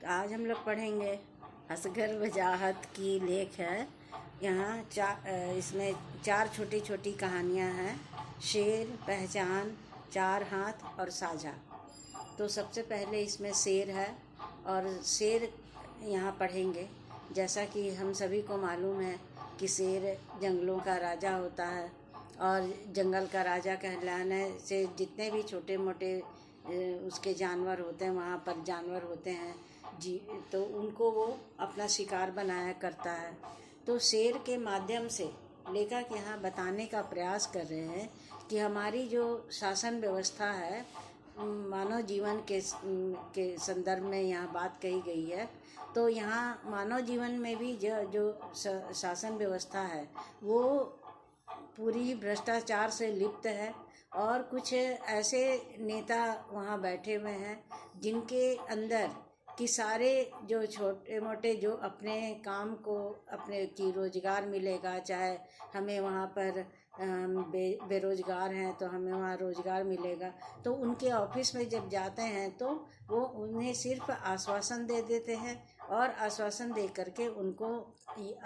आज हम लोग पढ़ेंगे असगर वजाहत की लेख है। यहाँ इसमें 4 छोटी छोटी कहानियाँ हैं। शेर, पहचान, 4 हाथ और साझा। तो सबसे पहले इसमें शेर है और शेर यहाँ पढ़ेंगे। जैसा कि हम सभी को मालूम है कि शेर जंगलों का राजा होता है और जंगल का राजा कहलाने से जितने भी छोटे मोटे उसके जानवर होते हैं, वहाँ पर जानवर होते हैं जी, तो उनको वो अपना शिकार बनाया करता है। तो शेर के माध्यम से लेखक यहाँ बताने का प्रयास कर रहे हैं कि हमारी जो शासन व्यवस्था है, मानव जीवन के संदर्भ में यहाँ बात कही गई है। तो यहाँ मानव जीवन में भी जो शासन व्यवस्था है वो पूरी भ्रष्टाचार से लिप्त है और कुछ ऐसे नेता वहाँ बैठे हुए हैं जिनके अंदर कि सारे जो छोटे मोटे जो अपने काम को अपने की रोज़गार मिलेगा, चाहे हमें वहाँ पर बेरोज़गार हैं तो हमें वहाँ रोज़गार मिलेगा, तो उनके ऑफिस में जब जाते हैं तो वो उन्हें सिर्फ आश्वासन दे देते हैं और आश्वासन दे करके उनको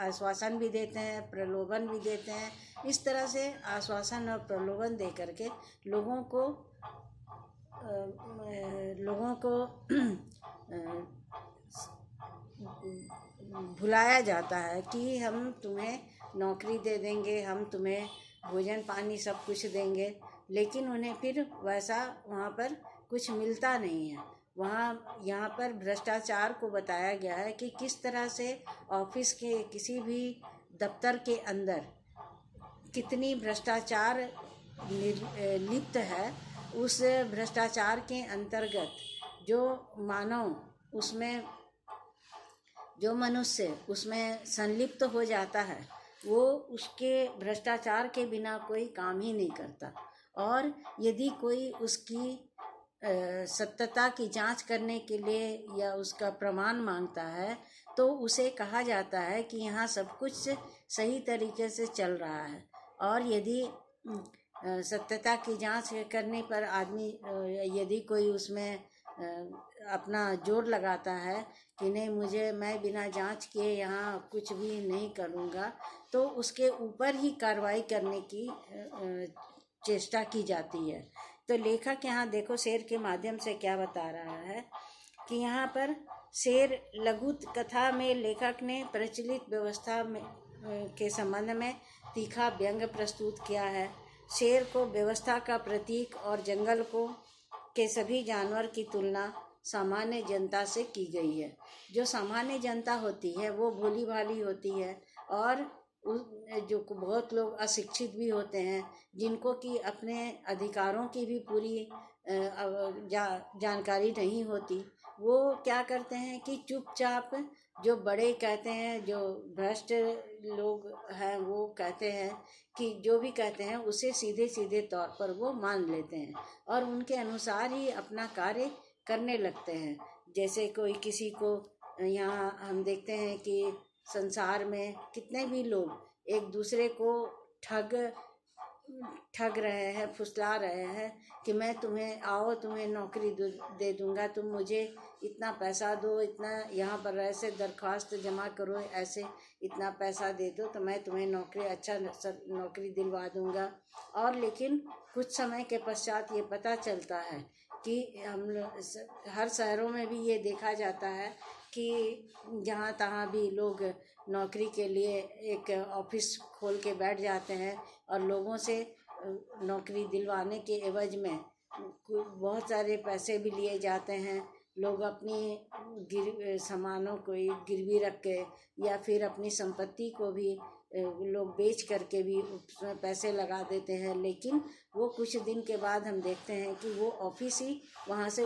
आश्वासन भी देते हैं, प्रलोभन भी देते हैं। इस तरह से आश्वासन और प्रलोभन दे करके लोगों को भुलाया जाता है कि हम तुम्हें नौकरी दे देंगे, हम तुम्हें भोजन पानी सब कुछ देंगे, लेकिन उन्हें फिर वैसा वहाँ पर कुछ मिलता नहीं है। यहाँ पर भ्रष्टाचार को बताया गया है कि किस तरह से ऑफिस के किसी भी दफ्तर के अंदर कितनी भ्रष्टाचार लिप्त है। उस भ्रष्टाचार के अंतर्गत जो मनुष्य उसमें संलिप्त हो जाता है वो उसके भ्रष्टाचार के बिना कोई काम ही नहीं करता। और यदि कोई उसकी सत्यता की जांच करने के लिए या उसका प्रमाण मांगता है तो उसे कहा जाता है कि यहाँ सब कुछ सही तरीके से चल रहा है। और यदि सत्यता की जांच करने पर आदमी यदि कोई उसमें अपना जोर लगाता है कि नहीं, मैं बिना जांच किए यहाँ कुछ भी नहीं करूँगा, तो उसके ऊपर ही कार्रवाई करने की चेष्टा की जाती है। तो लेखक यहाँ देखो शेर के माध्यम से क्या बता रहा है कि यहाँ पर शेर लघु कथा में लेखक ने प्रचलित व्यवस्था में के संबंध में तीखा व्यंग्य प्रस्तुत किया है। शेर को व्यवस्था का प्रतीक और जंगल के सभी जानवर की तुलना सामान्य जनता से की गई है। जो सामान्य जनता होती है वो भोली भाली होती है और जो बहुत लोग अशिक्षित भी होते हैं, जिनको कि अपने अधिकारों की भी पूरी जानकारी नहीं होती। वो क्या करते हैं कि चुपचाप जो बड़े कहते हैं, जो भ्रष्ट लोग हैं वो कहते हैं कि जो भी कहते हैं उसे सीधे सीधे तौर पर वो मान लेते हैं और उनके अनुसार ही अपना कार्य करने लगते हैं। जैसे कोई किसी को यहाँ हम देखते हैं कि संसार में कितने भी लोग एक दूसरे को ठग रहे हैं, फुसला रहे हैं कि मैं तुम्हें नौकरी दे दूंगा, तुम मुझे इतना पैसा दो, इतना यहाँ पर ऐसे दरख्वास्त जमा करो, ऐसे इतना पैसा दे दो तो मैं तुम्हें नौकरी दिलवा दूंगा। और लेकिन कुछ समय के पश्चात ये पता चलता है कि हर शहरों में भी ये देखा जाता है कि जहाँ तहाँ भी लोग नौकरी के लिए एक ऑफिस खोल के बैठ जाते हैं और लोगों से नौकरी दिलवाने के एवज में बहुत सारे पैसे भी लिए जाते हैं। लोग अपनी सामानों को गिरवी रख के या फिर अपनी संपत्ति को भी लोग बेच करके भी उसमें पैसे लगा देते हैं, लेकिन वो कुछ दिन के बाद हम देखते हैं कि वो ऑफिस ही वहाँ से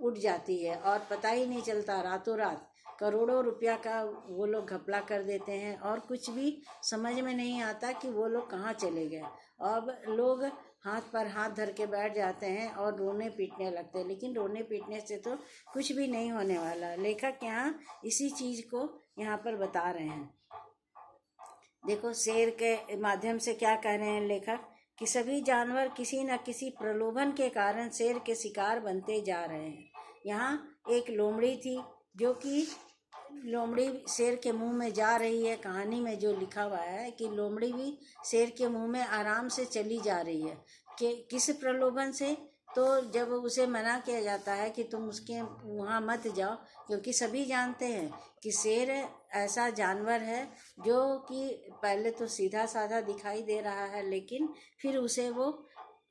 उठ जाती है और पता ही नहीं चलता। रातों रात करोड़ों रुपया का वो लोग घपला कर देते हैं और कुछ भी समझ में नहीं आता कि वो लोग कहाँ चले गए। अब लोग हाथ पर हाथ धर के बैठ जाते हैं और रोने पीटने लगते हैं, लेकिन रोने पीटने से तो कुछ भी नहीं होने वाला। लेखक यहाँ इसी चीज़ को यहाँ पर बता रहे हैं। देखो शेर के माध्यम से क्या कह रहे हैं लेखक कि सभी जानवर किसी न किसी प्रलोभन के कारण शेर के शिकार बनते जा रहे हैं। यहाँ एक लोमड़ी थी, जो कि लोमड़ी शेर के मुंह में जा रही है। कहानी में जो लिखा हुआ है कि लोमड़ी भी शेर के मुंह में आराम से चली जा रही है। कि किस प्रलोभन से? तो जब उसे मना किया जाता है कि तुम उसके वहाँ मत जाओ, क्योंकि सभी जानते हैं कि शेर ऐसा जानवर है जो कि पहले तो सीधा साधा दिखाई दे रहा है, लेकिन फिर उसे वो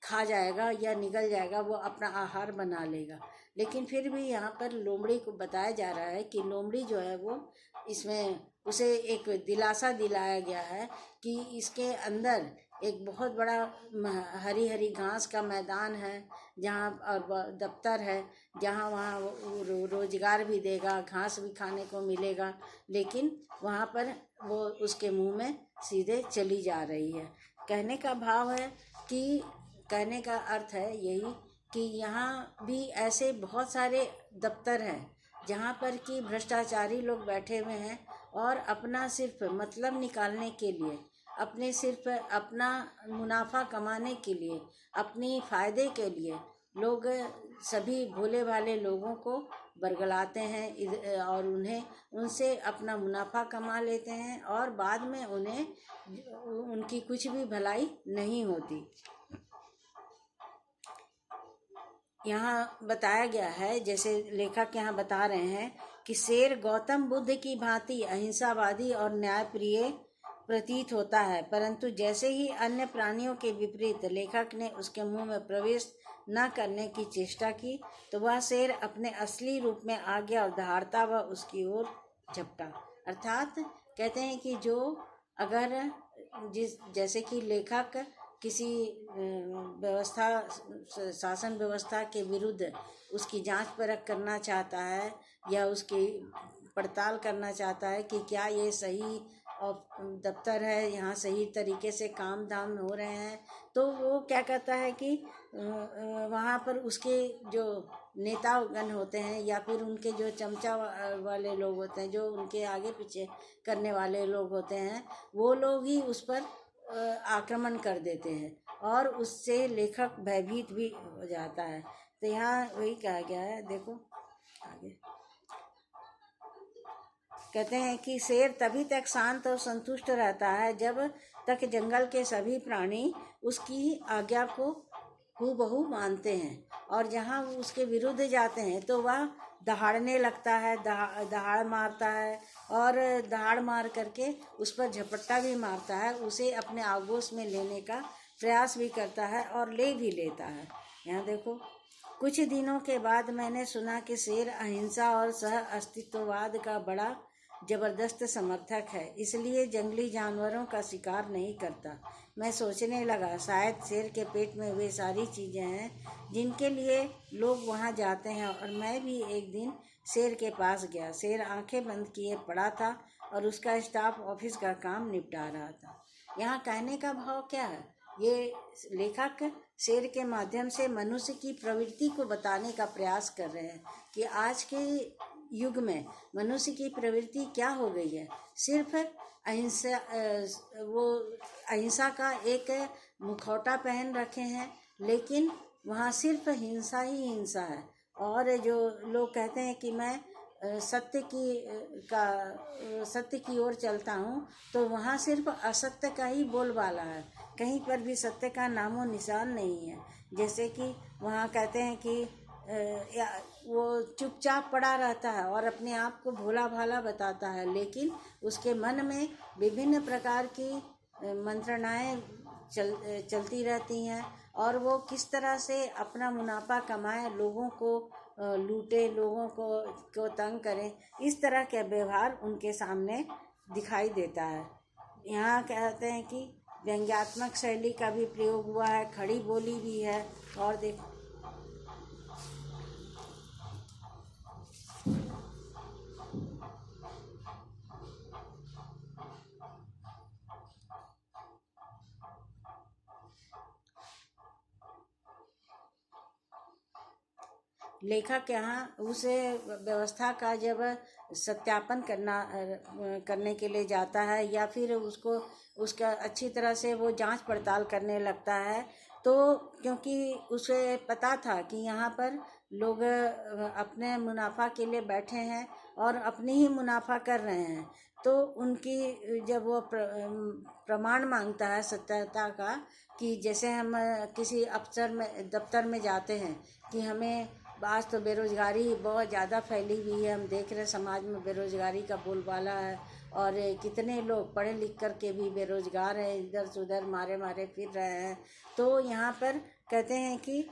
खा जाएगा या निगल जाएगा, वो अपना आहार बना लेगा। लेकिन फिर भी यहाँ पर लोमड़ी को बताया जा रहा है कि लोमड़ी जो है वो, इसमें उसे एक दिलासा दिलाया गया है कि इसके अंदर एक बहुत बड़ा हरी हरी घास का मैदान है, जहाँ और दफ्तर है, जहाँ वहाँ रोजगार भी देगा, घास भी खाने को मिलेगा। लेकिन वहाँ पर वो उसके मुंह में सीधे चली जा रही है। कहने का भाव है कि कहने का अर्थ है यही कि यहाँ भी ऐसे बहुत सारे दफ्तर हैं जहाँ पर कि भ्रष्टाचारी लोग बैठे हुए हैं और अपना सिर्फ मतलब निकालने के लिए, अपने सिर्फ अपना मुनाफा कमाने के लिए, अपनी फ़ायदे के लिए लोग सभी भोले भाले लोगों को बरगलाते हैं और उन्हें उनसे अपना मुनाफा कमा लेते हैं और बाद में उन्हें उनकी कुछ भी भलाई नहीं होती। यहाँ बताया गया है, जैसे लेखक यहाँ बता रहे हैं कि शेर गौतम बुद्ध की भांति अहिंसावादी और न्यायप्रिय प्रतीत होता है, परंतु जैसे ही अन्य प्राणियों के विपरीत लेखक ने उसके मुंह में प्रवेश न करने की चेष्टा की, तो वह शेर अपने असली रूप में आ गया और दहाड़ता वह उसकी ओर झपटा। अर्थात कहते हैं कि जो अगर जैसे कि लेखक किसी व्यवस्था, शासन व्यवस्था के विरुद्ध उसकी जांच परख करना चाहता है या उसकी पड़ताल करना चाहता है कि क्या ये सही दफ्तर है, यहाँ सही तरीके से काम धाम हो रहे हैं, तो वो क्या कहता है कि वहाँ पर उसके जो नेतागण होते हैं या फिर उनके जो चमचा वाले लोग होते हैं, जो उनके आगे पीछे करने वाले लोग होते हैं, वो लोग ही उस पर आक्रमण कर देते हैं और उससे लेखक भयभीत भी हो जाता है। तो यहाँ वही कहा गया है। देखो आगे कहते हैं कि शेर तभी तक शांत और संतुष्ट रहता है जब तक जंगल के सभी प्राणी उसकी आज्ञा को हूबहू मानते हैं, और जहाँ वो उसके विरुद्ध जाते हैं तो वह दहाड़ने लगता है, दहाड़ मारता है और दहाड़ मार करके उस पर झपट्टा भी मारता है, उसे अपने आगोश में लेने का प्रयास भी करता है और ले भी लेता है। यहाँ देखो, कुछ दिनों के बाद मैंने सुना कि शेर अहिंसा और सह अस्तित्ववाद का बड़ा जबरदस्त समर्थक है, इसलिए जंगली जानवरों का शिकार नहीं करता। मैं सोचने लगा शायद शेर के पेट में वे सारी चीज़ें हैं जिनके लिए लोग वहाँ जाते हैं, और मैं भी एक दिन शेर के पास गया। शेर आंखें बंद किए पड़ा था और उसका स्टाफ ऑफिस का काम निपटा रहा था। यहाँ कहने का भाव क्या है? ये लेखक शेर के माध्यम से मनुष्य की प्रवृत्ति को बताने का प्रयास कर रहे हैं कि आज के युग में मनुष्य की प्रवृत्ति क्या हो गई है। सिर्फ अहिंसा, वो अहिंसा का एक मुखौटा पहन रखे हैं, लेकिन वहाँ सिर्फ हिंसा ही हिंसा है। और जो लोग कहते हैं कि मैं सत्य की ओर चलता हूँ, तो वहाँ सिर्फ असत्य का ही बोलबाला है, कहीं पर भी सत्य का नामो निशान नहीं है। जैसे कि वहाँ कहते हैं कि वो चुपचाप पड़ा रहता है और अपने आप को भोला भाला बताता है, लेकिन उसके मन में विभिन्न प्रकार की मंत्रणाएं चलती रहती हैं और वो किस तरह से अपना मुनाफा कमाए, लोगों को लूटे, लोगों को तंग करें, इस तरह का व्यवहार उनके सामने दिखाई देता है। यहाँ कहते हैं कि व्यंग्यात्मक शैली का भी प्रयोग हुआ है, खड़ी बोली भी है। और देखो लेखक यहाँ उस व्यवस्था का जब सत्यापन करने के लिए जाता है या फिर उसका अच्छी तरह से वो जांच पड़ताल करने लगता है, तो क्योंकि उसे पता था कि यहाँ पर लोग अपने मुनाफा के लिए बैठे हैं और अपनी ही मुनाफा कर रहे हैं। तो उनकी जब वो प्रमाण मांगता है सत्यता का, कि जैसे हम किसी अफसर में दफ्तर में जाते हैं कि हमें आज तो बेरोजगारी बहुत ज़्यादा फैली हुई है, हम देख रहे हैं समाज में बेरोजगारी का बोलबाला है और कितने लोग पढ़े लिख कर के भी बेरोजगार हैं, इधर से उधर मारे मारे फिर रहे हैं। तो यहाँ पर कहते हैं कि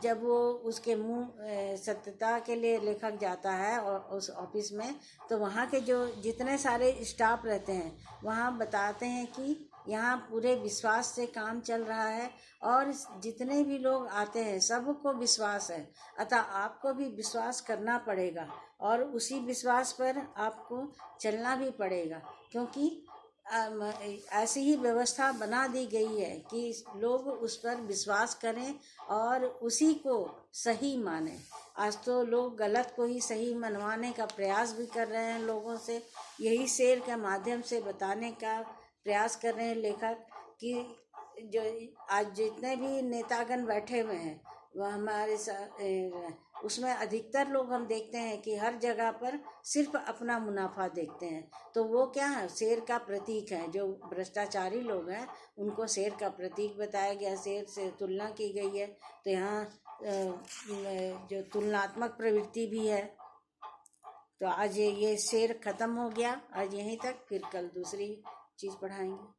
जब वो उसके मुंह सत्यता के लिए लेखक जाता है और उस ऑफिस में, तो वहाँ के जो जितने सारे स्टाफ रहते हैं वहाँ बताते हैं कि यहाँ पूरे विश्वास से काम चल रहा है और जितने भी लोग आते हैं सबको विश्वास है, अतः आपको भी विश्वास करना पड़ेगा और उसी विश्वास पर आपको चलना भी पड़ेगा, क्योंकि ऐसी ही व्यवस्था बना दी गई है कि लोग उस पर विश्वास करें और उसी को सही माने। आज तो लोग गलत को ही सही मनवाने का प्रयास भी कर रहे हैं लोगों से। यही शेर के माध्यम से बताने का प्रयास कर रहे हैं लेखक कि जो आज जितने भी नेतागण बैठे हुए हैं वह हमारे उसमें अधिकतर लोग हम देखते हैं कि हर जगह पर सिर्फ अपना मुनाफा देखते हैं। तो वो क्या है, शेर का प्रतीक है। जो भ्रष्टाचारी लोग हैं उनको शेर का प्रतीक बताया गया, शेर से तुलना की गई है। तो यहाँ जो तुलनात्मक प्रवृत्ति भी है। तो आज ये शेर ख़त्म हो गया, आज यहीं तक, फिर कल दूसरी चीज़ पढ़ाएंगे।